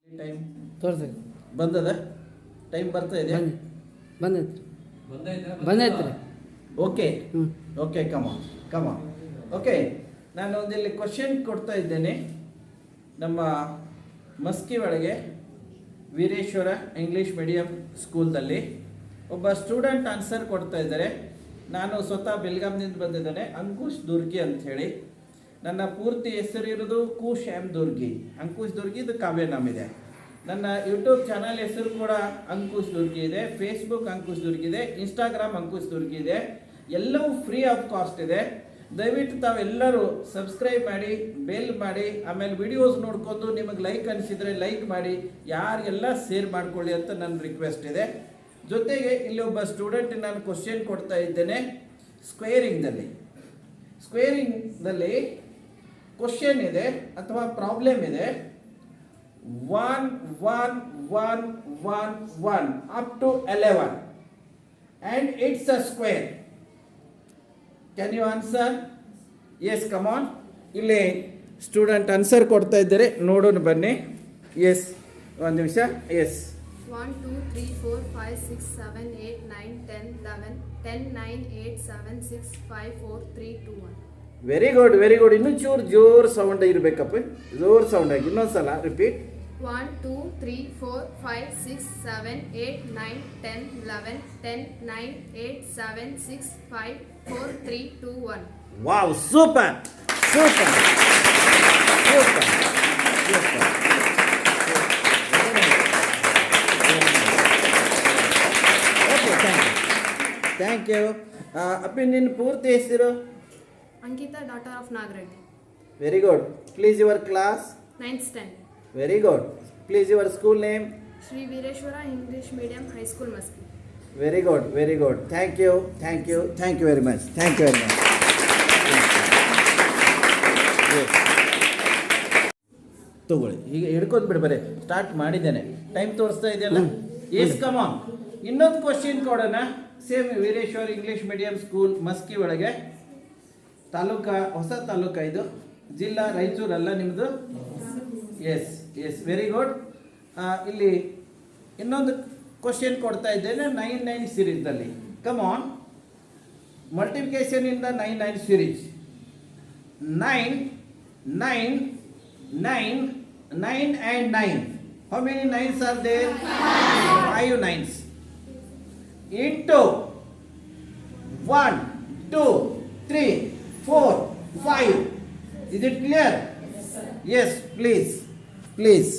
Time ತೋರ್ಸಿ ಬಂದದ time ಬರ್ತಾ ಇದೆ ಬಂದೈತ್ರಿ ಓಕೆ ಓಕೆ ಕಮ ಓಕೆ ನಾನು ಒಂದಿಲ್ಲಿ ಕ್ವಶನ್ ಕೊಡ್ತಾ ಇದ್ದೇನೆ ನಮ್ಮ ಮಸ್ಕಿ ಒಳಗೆ ವೀರೇಶ್ವರ ಇಂಗ್ಲೀಷ್ ಮೀಡಿಯಂ ಸ್ಕೂಲ್ದಲ್ಲಿ ಒಬ್ಬ ಸ್ಟೂಡೆಂಟ್ ಆನ್ಸರ್ ಕೊಡ್ತಾ ಇದ್ದಾರೆ. ನಾನು ಸ್ವತಃ ಬೆಲ್ಗಾಮ್ನಿಂದ ಬಂದಿದ್ದೇನೆ, ಅಂಕುಶ್ ದುರ್ಗಿ ಅಂತ ಹೇಳಿ. ನನ್ನ ಪೂರ್ತಿ ಹೆಸರು ಇರೋದು ಕುಶ್ ಎಮ್ ದುರ್ಗಿ. ಅಂಕುಶ್ ದುರ್ಗಿ ಇದು ಕಾವ್ಯನಾಮ ಇದೆ. ನನ್ನ ಯೂಟ್ಯೂಬ್ ಚಾನಲ್ ಹೆಸರು ಕೂಡ ಅಂಕುಶ್ ದುರ್ಗಿ ಇದೆ, ಫೇಸ್ಬುಕ್ ಅಂಕುಶ್ ದುರ್ಗಿ ಇದೆ, ಇನ್ಸ್ಟಾಗ್ರಾಮ್ ಅಂಕುಶ್ ದುರ್ಗಿ ಇದೆ. ಎಲ್ಲವೂ ಫ್ರೀ ಆಫ್ ಕಾಸ್ಟ್ ಇದೆ. ದಯವಿಟ್ಟು ತಾವೆಲ್ಲರೂ ಸಬ್ಸ್ಕ್ರೈಬ್ ಮಾಡಿ, ಬೆಲ್ ಮಾಡಿ, ಆಮೇಲೆ ವಿಡಿಯೋಸ್ ನೋಡ್ಕೊಂಡು ನಿಮಗೆ ಲೈಕ್ ಅನಿಸಿದರೆ ಲೈಕ್ ಮಾಡಿ, ಯಾರಿಗೆಲ್ಲ ಶೇರ್ ಮಾಡ್ಕೊಳ್ಳಿ ಅಂತ ನನ್ನ ರಿಕ್ವೆಸ್ಟ್ ಇದೆ. ಜೊತೆಗೆ ಇಲ್ಲಿ ಒಬ್ಬ ಸ್ಟೂಡೆಂಟ್ ನಾನು ಕ್ವಶನ್ ಕೊಡ್ತಾ ಇದ್ದೇನೆ. ಸ್ಕ್ವೇರಿಂಗ್ದಲ್ಲಿ ಕ್ವಶನ್ ಇದೆ ಅಥವಾ ಪ್ರಾಬ್ಲಮ್ ಇದೆ. 1 1 1 1 1 up to 11 and it's a square. Can you answer? Yes, come on. ಇಲ್ಲಿ ಸ್ಟೂಡೆಂಟ್ ಆನ್ಸರ್ ಕೊಡ್ತಾ ಇದ್ದಾರೆ, ನೋಡೋಣ ಬನ್ನಿ. ಎಸ್, ಒಂದು ನಿಮಿಷ. ಎಸ್, 1 2 3 4 5 6 7 8 9 10 11 10 9 8 7 6 5 4 3 2 1. Very good. ಇನ್ನೂ ಜೋರ್ ಸೌಂಡ್ ಇರಬೇಕಪ್ಪ, ಜೋರ್ ಸೌಂಡ್ ಆಗಿ ಇನ್ನೊಂದ್ಸಲ repeat. 1 2 3 4 5 6 7 8 9 10 11 10 9 8 7 6 5 4 3 2 1. Wow, super. Thank you. ಅಪ್ಪಿ, ನಿನ್ನ ಪೂರ್ತಿ ಹೆಸರು? Ankita, daughter of Nagreddy. Very good. Please your class? 9th standard. Very good. Please your school name? Shree Veereshwara English Medium High School, Maski. Very good. Thank you very much. ತಗೊಳ್ಳಿ, ಈಗ ಹಿಡ್ಕೊಂಡು ಬಿಡಿ, ಬರೀ start ಮಾಡಿದ್ದೇನೆ, time ತೋರಿಸ್ತಾ ಇದೆಯಲ್ಲ. Yes, come on. ಇನ್ನೊಂದು question ಕೊಡೋಣ. Same Veereshwara English medium school Maski ಒಳಗೆ, ಹೊಸ ತಾಲೂಕ ಇದು, ಜಿಲ್ಲಾ ರಾಯಚೂರು ಅಲ್ಲ ನಿಮ್ಮದು? Yes, very good. ಇಲ್ಲಿ ಇನ್ನೊಂದು ಕ್ವಶನ್ ಕೊಡ್ತಾ ಇದ್ದೇನೆ 9 ಸೀರೀಸ್ದಲ್ಲಿ. Come on. ಮಲ್ಟಿಪ್ಲಿಕೇಶನ್ ಇಂದ 9 series. 9 and 9. How many 9s are there? 5 9s. Into 1 2 3 4 5. Is it clear? Yes, please.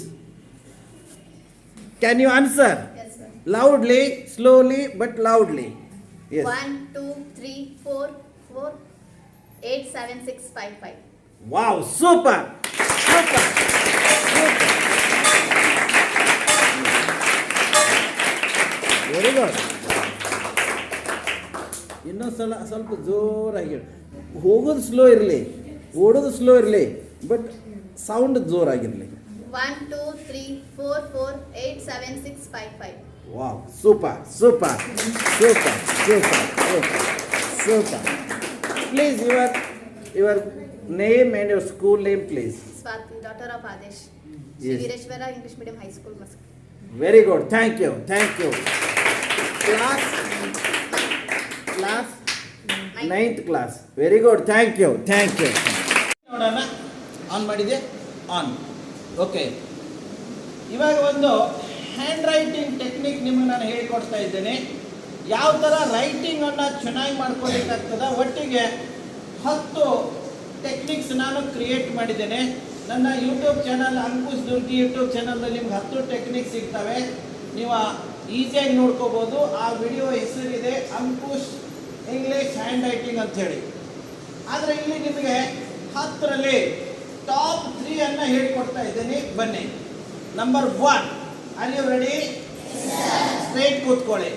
Can you answer? Yes, sir. Loudly, slowly, but loudly. Yes. 1 2 3 4 4 8 7 6 5 5. Wow, super. Very good. ಇನ್ನೊಂದ್ಸಲ ಸ್ವಲ್ಪ ಜೋರಾಗಿ ಹೋಗೋದು slow ಇರಲಿ, ಓಡೋದು slow ಇರಲಿ, but sound ಜೋರಾಗಿರಲಿ. 1 2 3 4 4 8 7 6 5 5. Wow, super. Please your name and your school name, please. Swati, daughter of Adesh. Yes. Shree Veereshwara English Medium High School, Maski. Very good. Thank you. Class 9th class. Very good. Thank you. ನೋಡೋಣ, on ಮಾಡಿದೆ. On. Okay, ಇವಾಗ ಒಂದು hand writing technique ನಿಮಗೆ ನಾನು ಹೇಳಿಕೊಡ್ತಾ ಇದ್ದೇನೆ. ಯಾವ ಥರ ರೈಟಿಂಗನ್ನು ಚೆನ್ನಾಗಿ ಮಾಡ್ಕೊಳ್ಳಿಕ್ಕಾಗ್ತದೆ. ಒಟ್ಟಿಗೆ 10 ಟೆಕ್ನಿಕ್ಸ್ ನಾನು ಕ್ರಿಯೇಟ್ ಮಾಡಿದ್ದೇನೆ. ನನ್ನ ಯೂಟ್ಯೂಬ್ ಚಾನಲ್ ಅಂಕುಶ್ ದುರ್ಗಿ ಯೂಟ್ಯೂಬ್ ಚಾನಲ್ನಲ್ಲಿ ನಿಮ್ಗೆ 10 ಟೆಕ್ನಿಕ್ಸ್ ಸಿಗ್ತವೆ. ನೀವು ಈಸಿಯಾಗಿ ನೋಡ್ಕೋಬೋದು. ಆ ವಿಡಿಯೋ ಹೆಸರಿದೆ ಅಂಕುಶ್ ಇಂಗ್ಲೀಷ್ ಹ್ಯಾಂಡ್ ರೈಟಿಂಗ್ ಅಂಥೇಳಿ. ಆದರೆ ಇಲ್ಲಿ ನಿಮಗೆ 10ರಲ್ಲಿ ಟಾಪ್ 3 ಅನ್ನು ಹೇಳಿಕೊಡ್ತಾ ಇದ್ದೀನಿ. ಬನ್ನಿ. Number 1, are you ready? Straight ಕೂತ್ಕೊಳ್ಳಿ.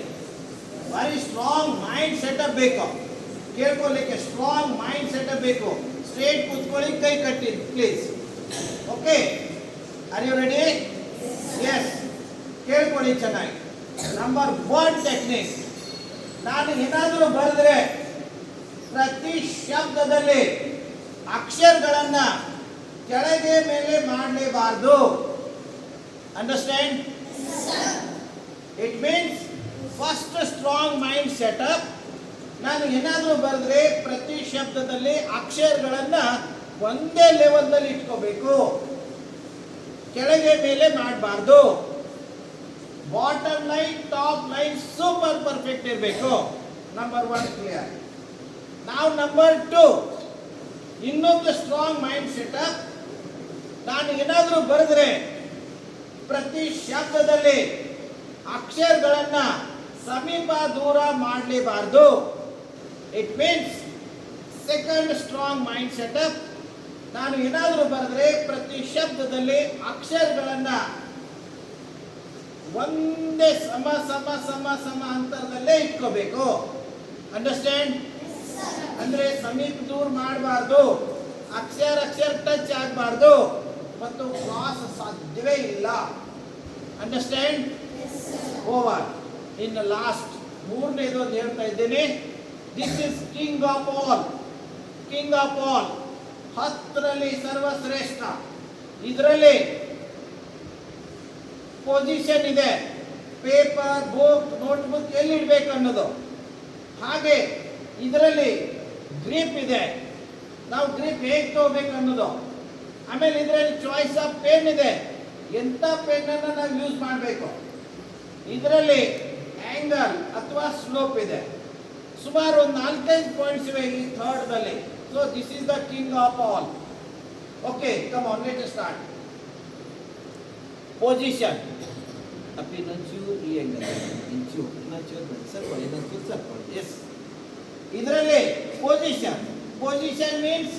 ವೆರಿ ಸ್ಟ್ರಾಂಗ್ ಮೈಂಡ್ ಸೆಟಪ್ ಬೇಕು, ಕೇಳ್ಕೊಳ್ಳಿಕ್ಕೆ ಸ್ಟ್ರಾಂಗ್ ಮೈಂಡ್ ಸೆಟಪ್ ಬೇಕು. ಸ್ಟ್ರೈಟ್ ಕೂತ್ಕೊಳ್ಳಿ, ಕೈ ಕಟ್ಟಿ please. Okay, are you ready? Yes, ಕೇಳ್ಕೊಳ್ಳಿ ಚೆನ್ನಾಗಿ. ನಂಬರ್ 1 ಟೆಕ್ನಿಕ್, ನಾನು ಏನಾದರೂ ಬರೆದ್ರೆ ಪ್ರತಿ ಶಬ್ದದಲ್ಲಿ ಅಕ್ಷರಗಳನ್ನು ಕೆಳಗೆ ಮೇಲೆ ಮಾಡಲೇಬಾರ್ದು. Understand? It means first strong mind setup. ನಾನು ಏನಾದರೂ ಬರೆದ್ರೆ ಪ್ರತಿ ಶಬ್ದದಲ್ಲಿ ಅಕ್ಷರಗಳನ್ನ ಒಂದೇ ಲೆವೆಲ್ನಲ್ಲಿ ಇಟ್ಕೋಬೇಕು, ಕೆಳಗೆ ಮೇಲೆ ಮಾಡಬಾರ್ದು. Bottom line top line super perfect ಇರಬೇಕು. Number 1 clear. ನಾವು ನಂಬರ್ 2 ಇನ್ನೊಂದು ಸ್ಟ್ರಾಂಗ್ ಮೈಂಡ್ ಸೆಟಪ್. ನಾನು ಏನಾದರೂ ಬರೆದ್ರೆ ಪ್ರತಿ ಶಬ್ದದಲ್ಲಿ ಅಕ್ಷರಗಳನ್ನ ಸಮೀಪ ದೂರ ಮಾಡಲೇಬಾರದು. It means second strong mind setup. ನಾನು ಏನಾದರೂ ಬರೆದ್ರೆ ಪ್ರತಿ ಶಬ್ದದಲ್ಲಿ ಅಕ್ಷರಗಳನ್ನ ಒಂದೇ ಸಮ ಸಮ ಸಮ ಸಮ ಅಂತರದಲ್ಲೇ ಇಟ್ಕೋಬೇಕು. ಅಂಡರ್ಸ್ಟ್ಯಾಂಡ್? ಅಂದ್ರೆ ಸಮೀಪ ದೂರ ಮಾಡಬಾರ್ದು, ಅಕ್ಷರ ಟಚ್ ಆಗಬಾರ್ದು ಮತ್ತು ಕ್ರಾಸ್ ಸಾಧ್ಯವೇ ಇಲ್ಲ. ಅಂಡರ್ಸ್ಟ್ಯಾಂಡ್? ಓವರ್. ಇನ್ನು ಲಾಸ್ಟ್ ಮೂರನೇದು ಒಂದು ಹೇಳ್ತಾ ಇದ್ದೇನೆ. This is king of all. King of all 10ರಲ್ಲಿ ಸರ್ವಶ್ರೇಷ್ಠ. ಇದರಲ್ಲಿ ಪೊಸಿಷನ್ ಇದೆ, ಪೇಪರ್, ಬುಕ್, ನೋಟ್ಬುಕ್ ಎಲ್ಲಿ ಇಡಬೇಕು ಅನ್ನೋದು. ಹಾಗೆ ಇದರಲ್ಲಿ ಗ್ರಿಪ್ ಇದೆ, ನಾವು ಗ್ರಿಪ್ ಹೇಗೆ ತಗೋಬೇಕು ಅನ್ನೋದು. ಆಮೇಲೆ ಇದರಲ್ಲಿ ಚಾಯ್ಸ್ ಆಫ್ ಪೆನ್ ಇದೆ, ಎಂಥ ಪೆನ್ನನ್ನು ನಾವು ಯೂಸ್ ಮಾಡಬೇಕು. ಇದರಲ್ಲಿ ಆಂಗಲ್ ಅಥವಾ ಸ್ಲೋಪ್ ಇದೆ. ಸುಮಾರು ಒಂದು 4-5 ಪಾಯಿಂಟ್ಸ್ ಇವೆ ಈ ಥರ್ಡ್ದಲ್ಲಿ. So this is the king of all. Okay, come on, let us start. Position up ಇನ್ನೊಂಚೂರು ಈ ಆಂಗಲ್ ಇಂಚೂರು ಇನ್ನೊಂಚೂರು ಸ್ವಲ್ಪ ಇನ್ನೊಂಚೂರು ಸ್ವಲ್ಪ. ಎಸ್, ಇದರಲ್ಲಿ ಪೊಸಿಷನ್ ಮೀನ್ಸ್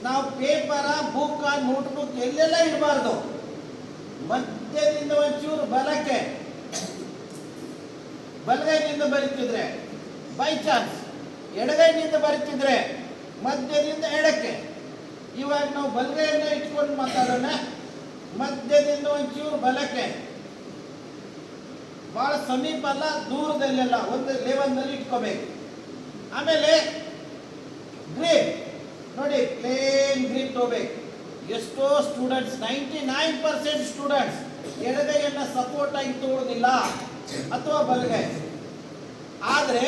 ನಾವು ಪೇಪರ, ಬುಕ್, ನೋಟ್ಬುಕ್ ಎಲ್ಲೆಲ್ಲ ಇಡಬಾರ್ದು. ಮಧ್ಯದಿಂದ ಒಂಚೂರು ಬಲಕ್ಕೆ, ಬಲಗೈನಿಂದ ಬರೀತಿದ್ರೆ ಬೈ ಚಾನ್ಸ್ ಎಡಗೈನಿಂದ ಬರೀತಿದ್ರೆ ಮಧ್ಯದಿಂದ ಎಡಕ್ಕೆ. ಇವಾಗ ನಾವು ಬಲಗೈಯನ್ನ ಇಟ್ಕೊಂಡು ಮಾತಾಡೋಣ. ಮಧ್ಯದಿಂದ ಒಂಚೂರು ಬಲಕ್ಕೆ, ಬಹಳ ಸಮೀಪ ಅಲ್ಲ, ದೂರದಲ್ಲೆಲ್ಲ ಒಂದು ಲೆವೆಲ್ನಲ್ಲಿ ಇಟ್ಕೋಬೇಕು. ಆಮೇಲೆ ಗ್ರಿಪ್ ನೋಡಿ, ಪ್ಲೇನ್ ಗ್ರಿಪ್ ತಗೋಬೇಕು. ಎಷ್ಟೋ ಸ್ಟೂಡೆಂಟ್ಸ್ 99% ಸ್ಟೂಡೆಂಟ್ಸ್ ಎಡಗೈಯನ್ನ ಸಪೋರ್ಟ್ ಆಗಿ ತಗೊಳ್ಳೋದಿಲ್ಲ ಅಥವಾ ಬಲಗೈ. ಆದರೆ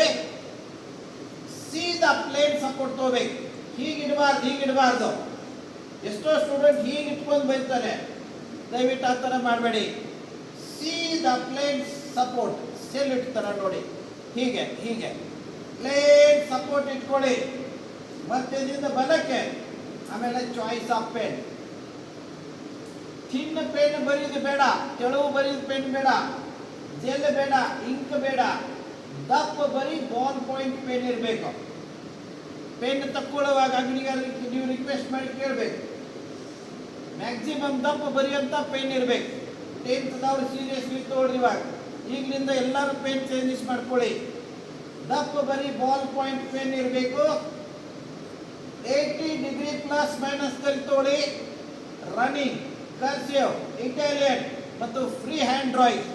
ಸೀದಾ ಪ್ಲೇನ್ ಸಪೋರ್ಟ್ ತಗೋಬೇಕು. ಹೀಗಿಡಬಾರ್ದು. ಎಷ್ಟೋ ಸ್ಟೂಡೆಂಟ್ ಹೀಗೆ ಇಟ್ಕೊಂಡು ಬೈತಾರೆ. ದಯವಿಟ್ಟು ಆ ಥರ ಮಾಡಬೇಡಿ. ಸೀದಾ ಪ್ಲೇನ್ ಸಪೋರ್ಟ್ ಸೆಲ್ ಇಡ್ತಾರೆ ನೋಡಿ, ಹೀಗೆ ಪ್ಲೇನ್ ಸಪೋರ್ಟ್ ಇಟ್ಕೊಳ್ಳಿ. ಮಧ್ಯದಿಂದ ಬಲಕ್ಕೆ. ಆಮೇಲೆ choice of pen. Thin pen ಬರೀದು ಬೇಡ, ತೆಳುವು ಬರೀದು ಪೆನ್ ಬೇಡ, ಜೆಲ್ ಬೇಡ, ಇಂಕ್ ಬೇಡ. ದಪ್ಪ ಬರೀ ಬಾಲ್ ಪಾಯಿಂಟ್ ಪೆನ್ ಇರಬೇಕು. ಪೆನ್ ತಕ್ಕೊಳ್ಳುವಾಗ ಅಂಗಡಿಗಾರರಿಗೆ ನೀವು ರಿಕ್ವೆಸ್ಟ್ ಮಾಡಿ ಕೇಳಬೇಕು, ಮ್ಯಾಕ್ಸಿಮಮ್ ದಪ್ಪ ಬರೆಯುವಂಥ ಪೆನ್ ಇರಬೇಕು. 10th ಸೀರಿಯಸ್ಲಿ ತಗೊಳ್ರಿ. ಇವಾಗ ಈಗಲಿಂದ ಎಲ್ಲರೂ ಪೆನ್ ಚೇಂಜಸ್ ಮಾಡ್ಕೊಳ್ಳಿ. ದಪ್ಪ ಬರೀ ಬಾಲ್ ಪಾಯಿಂಟ್ ಪೆನ್ ಇರಬೇಕು. 80 ಡಿಗ್ರಿ ಪ್ಲಸ್ ಮೈನಸ್ ತಗೊಳ್ಳಿ. ರನ್ನಿಂಗ್, ಕರ್ಸಿವ್, ಇಟಾಲಿಯನ್ ಮತ್ತು ಫ್ರೀ ಹ್ಯಾಂಡ್ ಡ್ರಾಯಿಂಗ್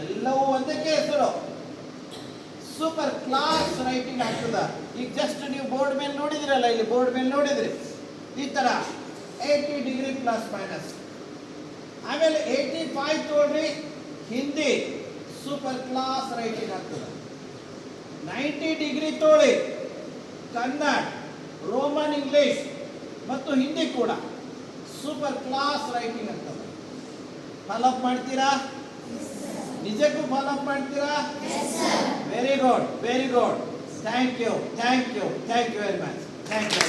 ಎಲ್ಲವೂ ಒಂದಕ್ಕೆ ಹೆಸರು. ಸೂಪರ್ ಕ್ಲಾಸ್ ರೈಟಿಂಗ್ ಆಗ್ತದೆ. ಈಗ ಜಸ್ಟ್ ನೀವು ಬೋರ್ಡ್ ಮೇಲೆ ನೋಡಿದ್ರಲ್ಲ, ಇಲ್ಲಿ ಬೋರ್ಡ್ ಮೇಲೆ ನೋಡಿದ್ರಿ ಈ ತರ 80 ಡಿಗ್ರಿ ಪ್ಲಸ್ ಮೈನಸ್. ಆಮೇಲೆ 85 ತಗೊಳ್ರಿ, ಹಿಂದಿ ಸೂಪರ್ ಕ್ಲಾಸ್ ರೈಟಿಂಗ್ ಆಗ್ತದೆ. 90 ಡಿಗ್ರಿ ತಗೊಳ್ಳಿ, ಕನ್ನಡ, ರೋಮನ್ ಇಂಗ್ಲಿಷ್ ಮತ್ತು ಹಿಂದಿ ಕೂಡ ಸೂಪರ್ ಕ್ಲಾಸ್ ರೈಟಿಂಗ್ ಆಗ್ತದೆ. ಫಾಲೋ ಮಾಡ್ತೀರಾ? ನಿಜಕ್ಕೂ ಫಾಲೋ ಮಾಡ್ತೀರಾ? Very good. Thank you very much. Thank you.